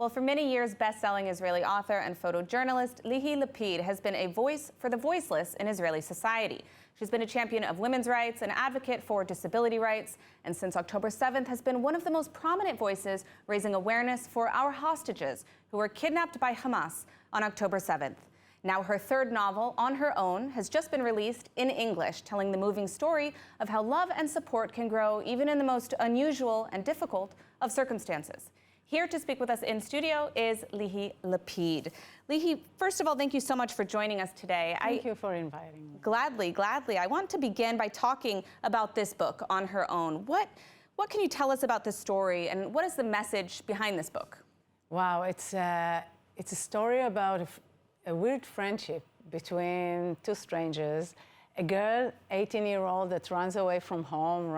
Well, for many years, best-selling Israeli author and photojournalist Lihi Lapid has been a voice for the voiceless in Israeli society. She's been a champion of women's rights, an advocate for disability rights, and since October 7th has been one of the most prominent voices raising awareness for our hostages who were kidnapped by Hamas on October 7th. Now her third novel, On Her Own, has just been released in English, telling the moving story of how love and support can grow even in the most unusual and difficult of circumstances. Here to speak with us in studio is Lihi Lapid. Lihi, first of all, thank you so much for joining us today. Thank you for inviting me. Gladly. I want to begin by talking about this book, On Her Own. What can you tell us about this story, and what is the message behind this book? Wow, it's a story about a weird friendship between two strangers. A girl, 18-year-old, that runs away from home,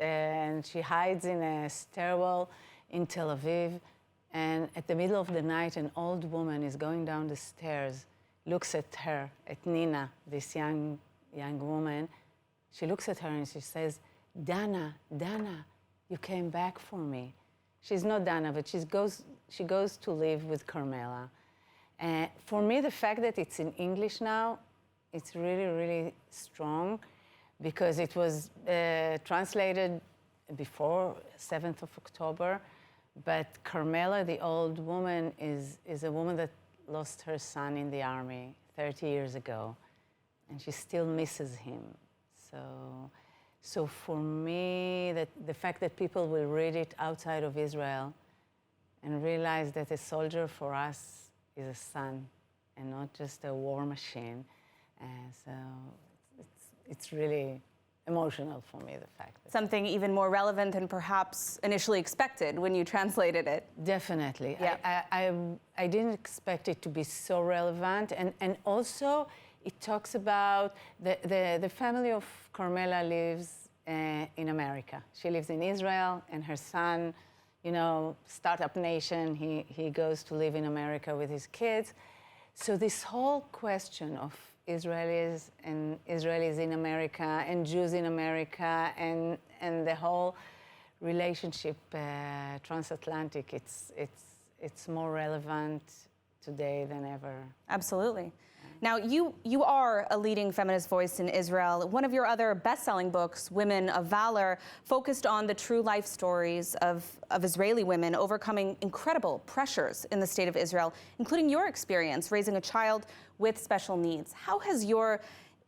and she hides in a stairwell in Tel Aviv, and at the middle of the night, an old woman is going down the stairs, looks at her, at Nina, this young woman. She looks at her and she says, Dana, you came back for me. She's not Dana, but she goes to live with Carmela. For me, the fact that it's in English now, it's really, really strong, because it was translated before 7th of October. But Carmela, the old woman, is a woman that lost her son in the army 30 years ago, and she still misses him. So for me, the fact that people will read it outside of Israel and realize that a soldier for us is a son and not just a war machine, so it's really emotional for me, the fact that something even more relevant than perhaps initially expected when you translated it. Definitely. Yeah. I didn't expect it to be so relevant, and also it talks about the family of Carmela lives in America. She lives in Israel, and her son, startup nation, he goes to live in America with his kids. So this whole question of Israelis in America and Jews in America and the whole relationship transatlantic, it's more relevant today than ever. Absolutely. Now, you are a leading feminist voice in Israel. One of your other best-selling books, Women of Valor, focused on the true life stories of Israeli women overcoming incredible pressures in the state of Israel, including your experience raising a child with special needs. How has your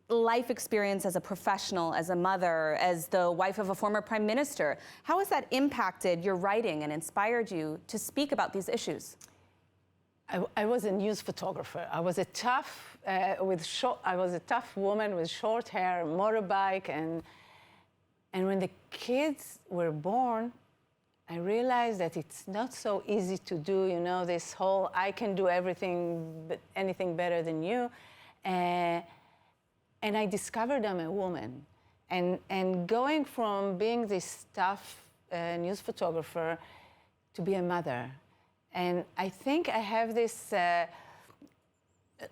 life experience as a professional, as a mother, as the wife of a former prime minister, how has that impacted your writing and inspired you to speak about these issues? I was a news photographer. I was a tough woman with short hair, motorbike, and when the kids were born, I realized that it's not so easy to do. This whole I can do anything better than you, and I discovered I'm a woman, and going from being this tough news photographer to be a mother. And I think I have this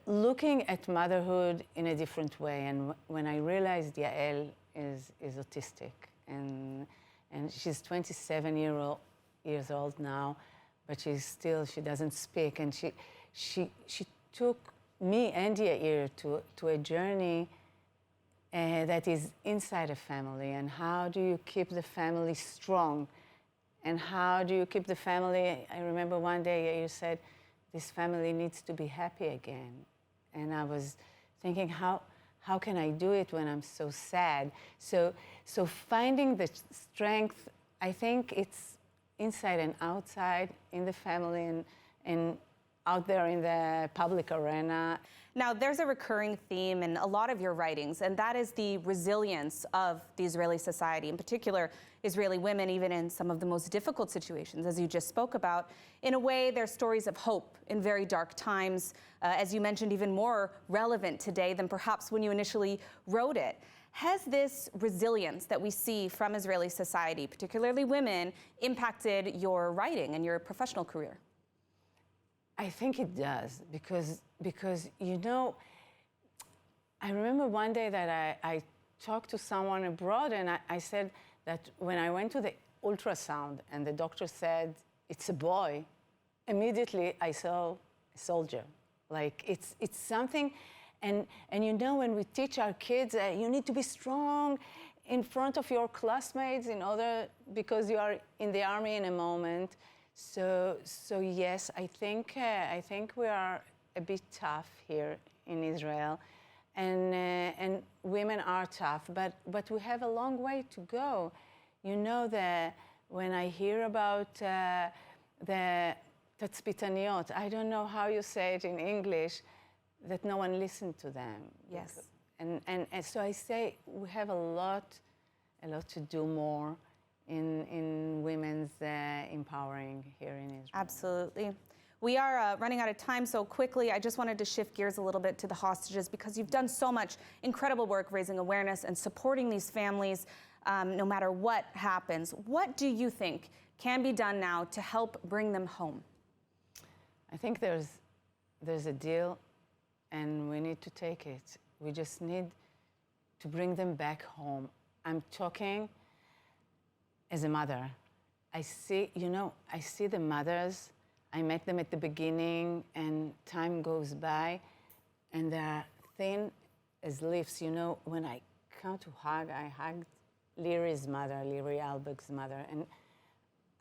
looking at motherhood in a different way. And when I realized Yael is autistic, and she's 27 years old now, but she doesn't speak. And she took me and Yair to a journey that is inside a family. And how do you keep the family strong? And how do you keep the family? I remember one day you said, this family needs to be happy again. And I was thinking, how can I do it when I'm so sad? So finding the strength, I think it's inside and outside, in the family and out there in the public arena. Now, there's a recurring theme in a lot of your writings, and that is the resilience of the Israeli society, in particular, Israeli women, even in some of the most difficult situations, as you just spoke about. In a way, they're stories of hope in very dark times, as you mentioned, even more relevant today than perhaps when you initially wrote it. Has this resilience that we see from Israeli society, particularly women, impacted your writing and your professional career? I think it does, because I remember one day that I talked to someone abroad, and I said that when I went to the ultrasound and the doctor said, it's a boy, immediately I saw a soldier. Like it's something, and you know, when we teach our kids, you need to be strong in front of your classmates because you are in the army in a moment. So yes, I think we are a bit tough here in Israel, and women are tough, but we have a long way to go. You know, when I hear about the tatzpitaniot, I don't know how you say it in English, that no one listened to them. Yes. And so I say we have a lot to do more in women's empowering here in Israel. Absolutely. We are running out of time so quickly. I just wanted to shift gears a little bit to the hostages, because you've done so much incredible work raising awareness and supporting these families no matter what happens. What do you think can be done now to help bring them home? I think there's a deal, and we need to take it. We just need to bring them back home. I'm talking as a mother. I see the mothers. I met them at the beginning, and time goes by, and they're thin as leaves. You know, when I come to hug, I hugged Lihi's mother, Lihi Lapid's mother, and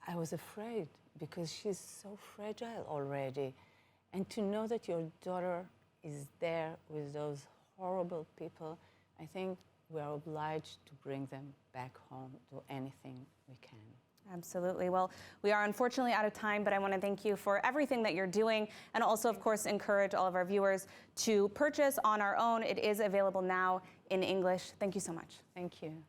I was afraid because she's so fragile already. And to know that your daughter is there with those horrible people, I think we are obliged to bring them back home, do anything we can. Absolutely. Well, we are unfortunately out of time, but I want to thank you for everything that you're doing, and also, of course, encourage all of our viewers to purchase on our own. It is available now in English. Thank you so much. Thank you.